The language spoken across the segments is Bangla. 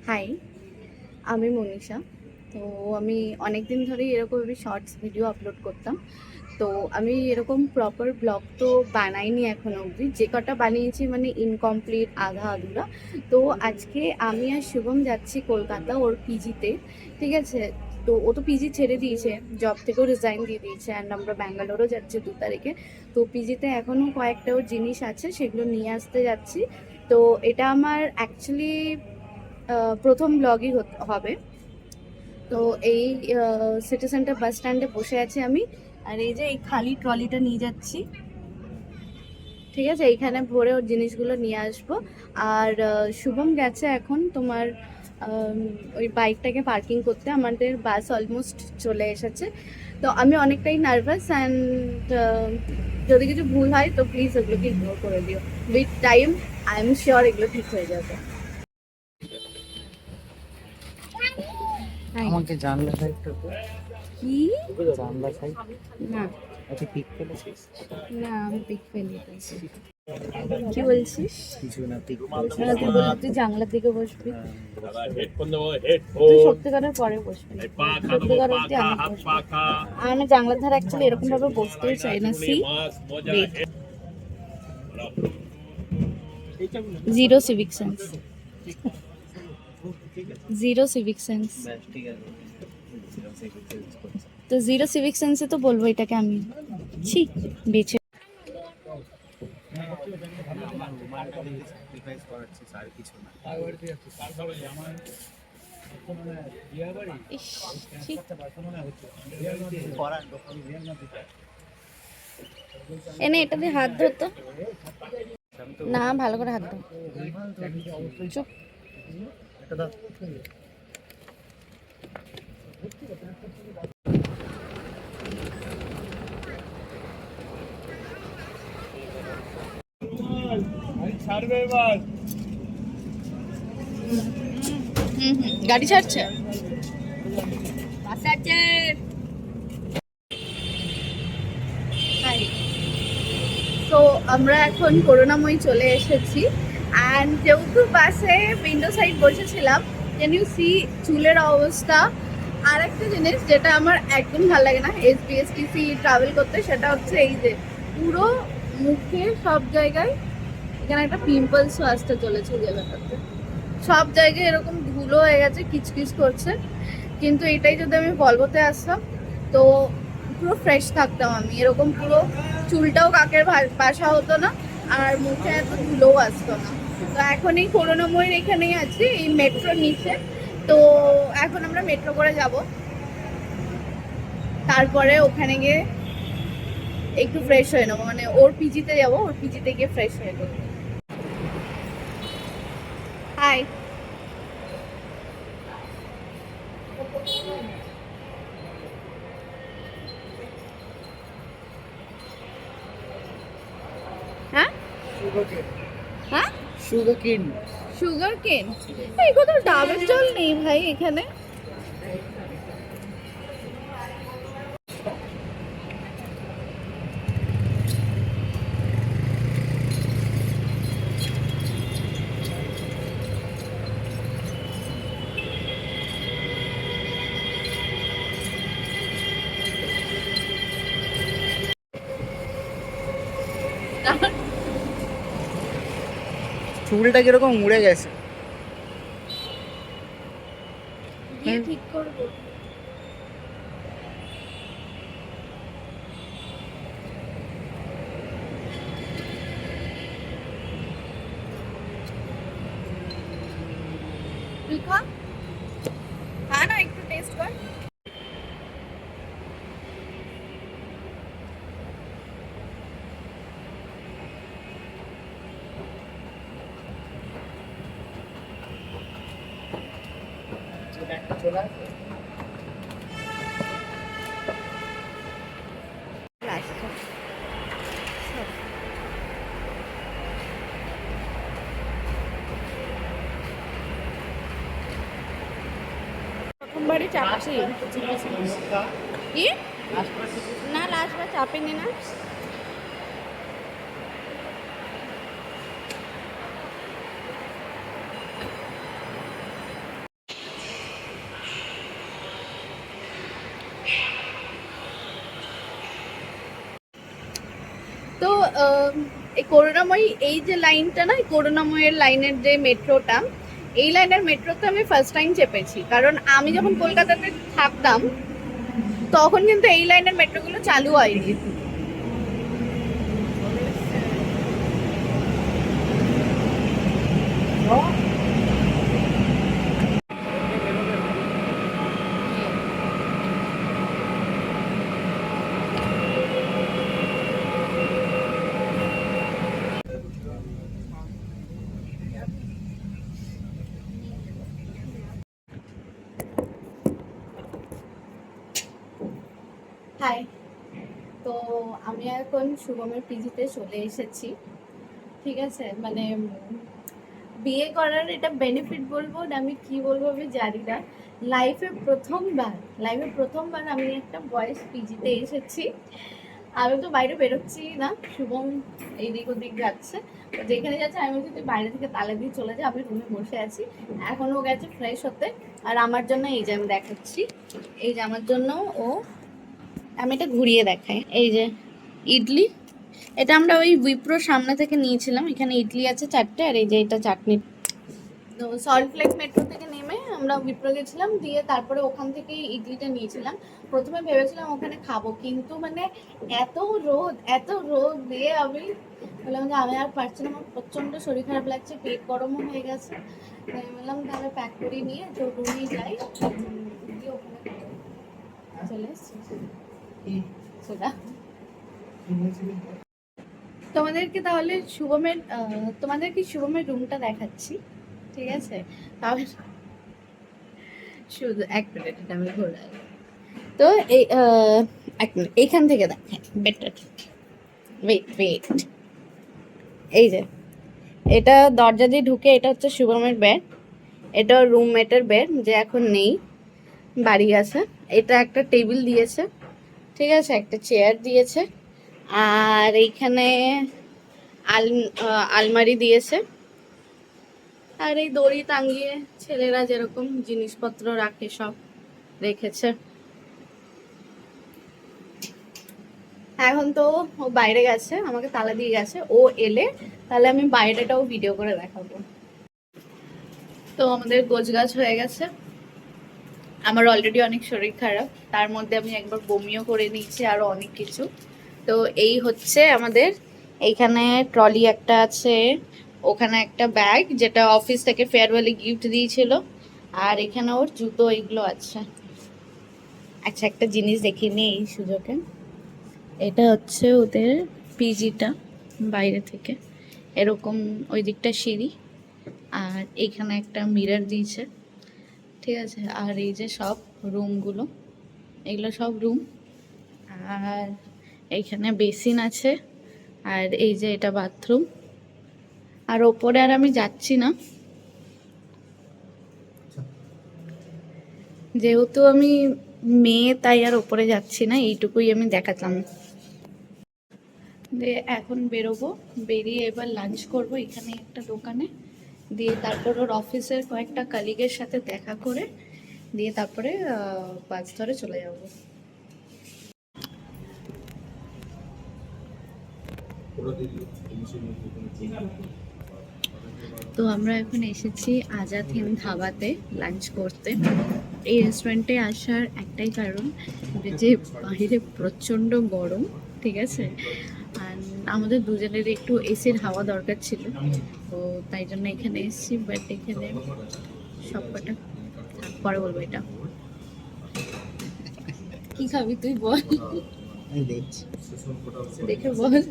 হাই, আমি মনীষা। তো আমি অনেক দিন ধরেই এরকমভাবে শর্টস ভিডিও আপলোড করতাম। তো আমি এরকম প্রপার ব্লগ তো বানাইনি এখনো অবধি। যে কটা বানিয়েছি মানে ইনকমপ্লিট, আধা আধুরা। তো আজকে আমি আর শুভম যাচ্ছি কলকাতা ওর পিজিতে। ঠিক আছে? তো ও তো পিজি ছেড়ে দিয়েছে, জব থেকেও রিজাইন দিয়ে দিয়েছে। অ্যান্ড আমরা ব্যাঙ্গালোরও যাচ্ছি 2 তারিখে। তো পিজিতে এখনও কয়েকটা ওর জিনিস আছে, সেগুলো নিয়ে আসতে যাচ্ছি। তো এটা আমার অ্যাকচুয়ালি প্রথম ব্লগই হবে। তো এই সিটি সেন্টার বাস স্ট্যান্ডে বসে আছি আমি, আর এই যে এই খালি ট্রলিটা নিয়ে যাচ্ছি। ঠিক আছে, এইখানে ভরে ওর জিনিসগুলো নিয়ে আসবো। আর শুভম গেছে এখন তোমার ওই বাইকটাকে পার্কিং করতে। আমাদের বাস অলমোস্ট চলে এসেছে। তো আমি অনেকটাই নার্ভাস অ্যান্ড যদি কিছু ভুল হয় তো প্লিজ ওগুলোকে ইগনোর করে দিও। With time I am sure এগুলো ঠিক হয়ে যাবে। আমাকে জানলা সাইডটা তো কি জানলা সাইড না আচ্ছা পিক ফেলেছিস? না, আমি পিক ফেলি। কি বলছিস? কিছু না পিক না, তুই বললি তুই জানলার দিকে বসবি। হ্যাঁ, তুই সত্যিকারের পরে বসবি, সত্যিকার অব্দি আমি বসবো। আর আমি জানলার ধারে অ্যাকচুয়ালি এরকম ভাবে বসতেও চাই না। সি ওয়েট, zero civic sense, zero civic sense. ঠিক আছে। তো জিরো সিভিক সেন্সে তো বলবো এটাকে আমি ছি বেছে। আমার রুমালটা দিয়ে স্যাক্রিফাইস করাচ্ছিস আর কিছু না। ইস, ছি। এনে এটা দিয়ে হাত ধরতো না, ভালো করে হাত ধর। চুপ। গাড়ি ছাড়ছে। তো আমরা এখন করুণাময়ী চলে এসেছি। অ্যান্ড যেহেতু বাসে উইন্ডো সাইড বসেছিলাম, ক্যান ইউ সি চুলের অবস্থা। আর একটা জিনিস যেটা আমার একদম ভালো লাগে না এসবিএসটিসি ট্রাভেল করতে, সেটা হচ্ছে এই যে পুরো মুখে সব জায়গায় এখানে একটা পিম্পলসও আসতে চলেছে। যে ব্যাপারটা সব জায়গায় এরকম ধুলো হয়ে গেছে, কিচকিচ করছে। কিন্তু এটাই যদি আমি ভলভোতে আসতাম তো পুরো ফ্রেশ থাকতাম আমি, এরকম পুরো চুলটাও কাকের বাসা হতো না, আর মুখে এত ধুলোও আসতো না। তো এখন এই করুণাময়ীর এখানেই আছি, এই মেট্রোর নিচে। তো এখন আমরা মেট্রো করে যাব, তারপরে ওখানে গিয়ে একটু ফ্রেশ হয়ে নেবো, মানে ওর পিজিতে যাবো, ওর পিজিতে গিয়ে ফ্রেশ হয়ে নেবো। হাই। হ্যাঁ হ্যাঁ, সুগার কেন? সুগার কেন? এই কোথাও ডাবের জল নেই ভাই এখানে। চুলটা কিরকম উড়ে গেছে। গিয়ে ঠিক করবো। তুই খা, খা না, একটু টেস্ট কর। চলে আসবে। প্রথমবারই চাপছি। কি না, লাস্টবার চাপিনি না। এই করুণাময়ী এই যে লাইনটা না, এই করুণাময়ের লাইনের যে মেট্রোটা, এই লাইনের মেট্রোতে আমি ফার্স্ট টাইম চেপেছি। কারণ আমি যখন কলকাতাতে থাকতাম তখন কিন্তু এই লাইনের মেট্রোগুলো চালু হয়নি। হাই, তো আমি এখন শুভমের পিজিতে চলে এসেছি। ঠিক আছে, মানে বিয়ে করার এটা বেনিফিট বলবো না আমি কি বলবো আমি জানি না। লাইফে প্রথমবার আমি একটা বয়েজ পিজিতে এসেছি। আমি তো বাইরে বেরোচ্ছি না, শুভম এইদিক ওদিক যাচ্ছে। তো যেখানে যাচ্ছে আমি যদি বাইরে থেকে তালা দিয়ে চলে যাই, আমি রুমে বসে আছি। এখনও গেছে ফ্রেশ হতে। আর আমার জন্য এই যে আমি দেখাচ্ছি, এই যে আমার জন্য ও, আমি এটা ঘুরিয়ে দেখাই, এই যে ইডলি। এটা আমরা ওই উইপ্রোর সামনে থেকে নিয়েছিলাম। এখানে ইডলি আছে 4টে, আর এই যে এটা চাটনি। তো সল্ট লেক মেট্রো থেকে নেমে আমরা উইপ্রো গেছিলাম, দিয়ে তারপরে ওখান থেকেই ইডলিটা নিয়েছিলাম। প্রথমে ভেবেছিলাম ওখানে খাবো, কিন্তু মানে এত রোদ দিয়ে আমি বললাম যে আমি আর পারছি না, আমার প্রচণ্ড শরীর খারাপ লাগছে, পেট গরমও হয়ে গেছে। তাই আমি বললাম তাহলে প্যাক করে নিয়ে তো রুমেই যাই, দিয়ে ওখানে চলে এসেছি। সেটা তোমাদেরকে শুভমের রুমটা দেখাচ্ছি। ঠিক আছে, তাহলে শুধু এক মিনিট, এটা আমি ঘোরাই। তো এই এক মিনিট, এইখান থেকে দেখেন বেটার। ওয়েট, এই যে এটা দরজা দিয়ে ঢুকে, এটা হচ্ছে শুভমের বেড। এটা রুমমেটের বেড, যে এখন নেই, বাড়ি আছে। এটা একটা টেবিল দিয়েছে, ঠিক আছে, একটা চেয়ার দিয়েছে, আর এইখানে আলমারি দিয়েছে। আর এই দড়ি টাঙিয়ে ছেলেরা যেরকম জিনিসপত্র রাখে সব রেখেছে। এখন তো ও বাইরে গেছে, আমাকে তালা দিয়ে গেছে। ও এলে তাহলে আমি বাইরেটাও ভিডিও করে দেখাবো। তো আমাদের গোছগাছ হয়ে গেছে। আমার অলরেডি অনেক শরীর খারাপ, তার মধ্যে আমি একবার বমিও করে নিয়েছি, আরো অনেক কিছু। তো এই হচ্ছে আমাদের, এইখানে ট্রলি একটা আছে, ওখানে একটা ব্যাগ যেটা অফিস থেকে ফেয়ারওয়েলে গিফট দিয়েছিল, আর এখানে ওর জুতো এইগুলো আছে। আচ্ছা, একটা জিনিস দেখিয়ে নিই এই সুযোগে। এটা হচ্ছে ওদের পিজিটা বাইরে থেকে, এরকম ওই দিকটা সিঁড়ি, আর এইখানে একটা মিরর দিয়েছে, ঠিক আছে। আর এই যে সব রুমগুলো, এগুলো সব রুম। আর এইখানে বেসিন আছে, আর এই যে এটা বাথরুম। আর ওপরে আর আমি যাচ্ছি না, যেহেতু আমি মেয়ে, তাই আর ওপরে যাচ্ছি না, এইটুকুই আমি দেখাতাম। দিয়ে এখন বেরোবো, বেরিয়ে এবার লাঞ্চ করব এখানে একটা দোকানে, দিয়ে তারপর ওর অফিসের কয়েকটা কালিগের সাথে দেখা করে, দিয়ে তারপরে বাস ধরে চলে যাব। তো আমরা এখন এসেছি আজাদ হিন্দ ধাবাতে লাঞ্চ করতে। এই রেস্টুরেন্টে আসার একটাই কারণ, যে বাইরে প্রচণ্ড গরম, ঠিক আছে, আর আমাদের দুজনের একটু এসির হাওয়া দরকার ছিল, তো তাই জন্য এখানে এসেছি। বাট এখানে সব কটা পরে বলবো। এটা কি খাবি তুই বল, দেখে বল।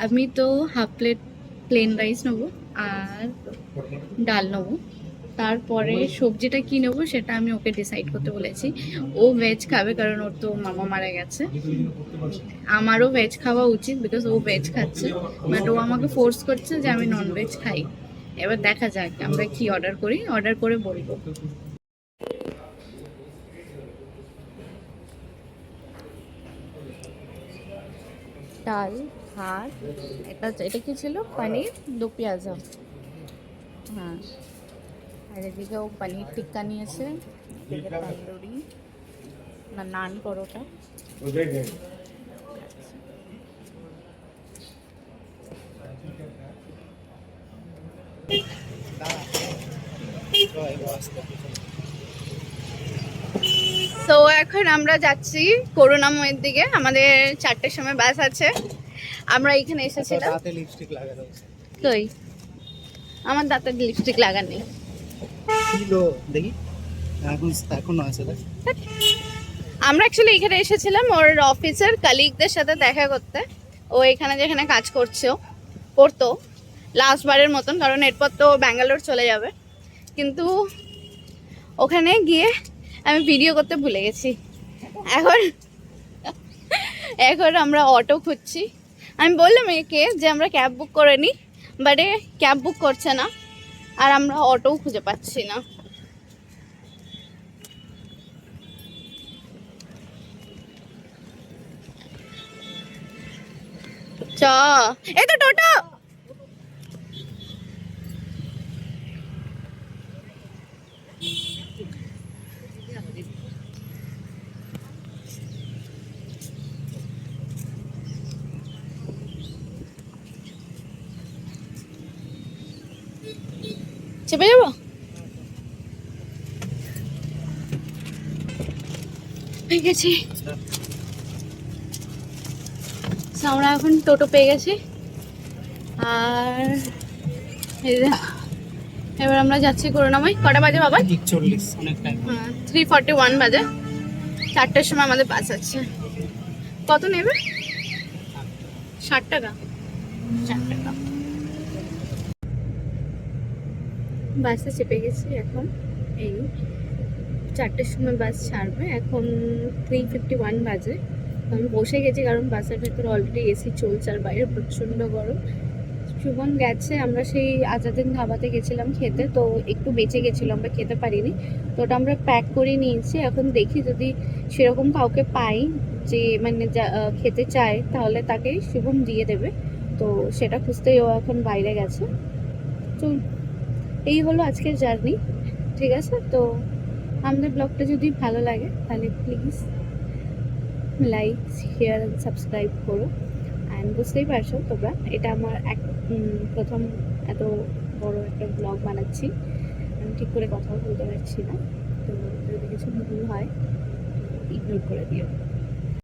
আমি তো হাফ প্লেট প্লেন রাইস নেবো আর ডাল নেবো, তারপরে সবজিটা কি নেবো সেটা আমি ওকে ডিসাইড করতে বলেছি। ও ভেজ খাবে, কারণ ওর তো মামা মারা গেছে। আমারও ভেজ খাওয়া উচিত, বিকজ ও ভেজ খাচ্ছে, বাট ও আমাকে ফোর্স করছে যে আমি নন ভেজ খাই। এবার দেখা যাক আমরা কি অর্ডার করি, অর্ডার করে বলবো। ডাল, ভাত, এটা কি ছিল, পনির দো পেঁয়াজা, হ্যাঁ। আর এদিকে ও পনির টিক্কা নিয়েছে, এদিকে তন্দুরি না নান পরোটা। তো এখন আমরা যাচ্ছি করুণাময়ের দিকে, আমাদের 4টের সময় বাস আছে। আমরা এখানে এসেছিলাম। দাঁতে লিপস্টিক লাগানো আছে কই আমার দাঁতে লিপস্টিক লাগানি। কিলো দেখি এখন আছে দেখ। আমরা অ্যাকচুয়ালি এখানে এসেছিলাম ওর অফিসের কালিগদের সাথে দেখা করতে। ও এখানে যেখানে কাজ করতো লাস্ট বারের মতন, কারণ এরপর তো ব্যাঙ্গালোর চলে যাবে। কিন্তু ওখানে গিয়ে আমি ভিডিও করতে ভুলে গেছি। এখন আমরা অটো খুঁজছি। আমি বললাম একে যে আমরা ক্যাব বুক করে নিই, বাট এ ক্যাব বুক করছে না, আর আমরা অটোও খুঁজে পাচ্ছি না। এই তো টোটো। চেপে যাবো? পেয়ে গেছি। So, আমরা এখন টোটো পেয়ে গেছি, আর এই যে এবার আমরা যাচ্ছি করুণাময়। কটা বাজে বাবা? 41 অনেক টাইম। 3:41 বাজে। 4টের সময় আমাদের বাস আছে। কত নেবে? 60 টাকা। 60 টাকা। বাসে চেপে গেছি এখন। এই 4টের সময় বাস ছাড়বে, এখন 3:51 বাজে। আমি বসে গেছি কারণ বাসের ভেতরে অলরেডি এসি চলছে আর বাইরে প্রচণ্ড গরম। শুভন গেছে, আমরা সেই আজাদিন ধাবাতে গেছিলাম খেতে, তো একটু বেঁচে গেছিলো, আমরা খেতে পারিনি, তো ওটা আমরা প্যাক করে নিয়েছি। এখন দেখি যদি সেরকম কাউকে পাই যে মানে খেতে চায়, তাহলে তাকে শুভম দিয়ে দেবে। তো সেটা খুঁজতেই ও এখন বাইরে গেছে। তো এই হলো আজকের জার্নি, ঠিক আছে? তো আমাদের ব্লগটা যদি ভালো লাগে তাহলে please like, share and subscribe করো। অ্যান্ড বুঝতেই পারছো তোমরা, এটা আমার প্রথম এত বড় একটা ব্লগ বানাচ্ছি। আমি ঠিক করে কথাও বলতে পারছি না, তো যদি কিছু ভুল হয় ইগনোর করে দিও।